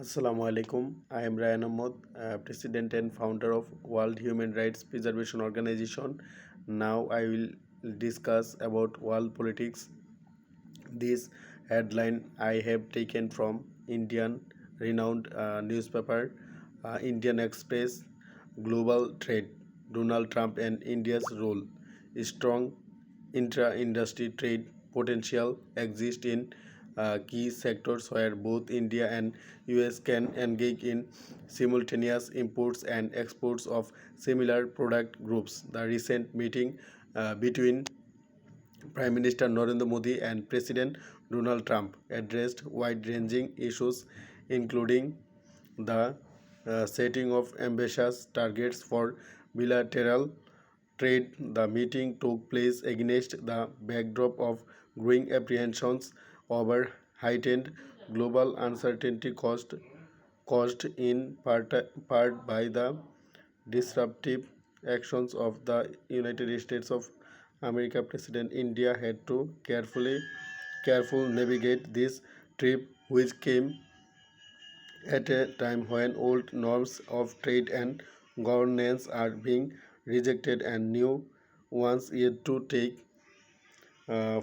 Assalamu alaikum. I am Ryan Ahmad, President and founder of World Human Rights Preservation Organization. Now I will discuss about world politics. This headline I have taken from Indian renowned newspaper Indian Express. Global trade. Donald Trump and India's role. Strong intra-industry trade potential exists in key sectors where both India and US can engage in simultaneous imports and exports of similar product groups. The recent meeting between Prime Minister Narendra Modi and President Donald Trump addressed wide-ranging issues, including the setting of ambitious targets for bilateral trade. The meeting took place against the backdrop of growing apprehensions over heightened global uncertainty caused in part by the disruptive actions of the United States of America. President India had to careful navigate this trip, which came at a time when old norms of trade and governance are being rejected and new ones yet to take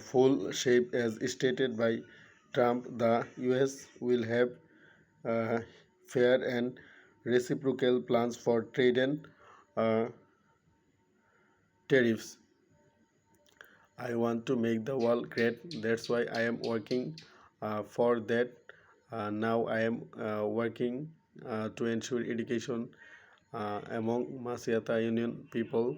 full shape. As stated by Trump, the US will have uh, fair and reciprocal plans for trade and uh, tariffs. I want to make the world great. That's why I am working for that. Now I am working to ensure education among Masiata Union people,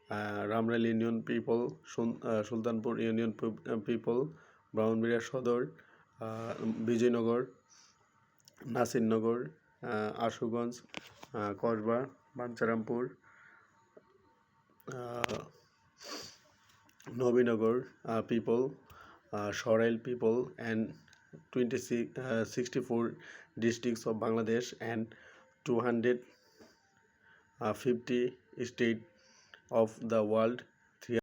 Ramral Union people, Sultanpur Union people, Brownbira Shodor, Vijaynagar, Nasirnagar, Ashuganj, Kosba, Bancharampur, uh, Nobinagar people, Shorail people, and 64 districts of Bangladesh and 250 states of the world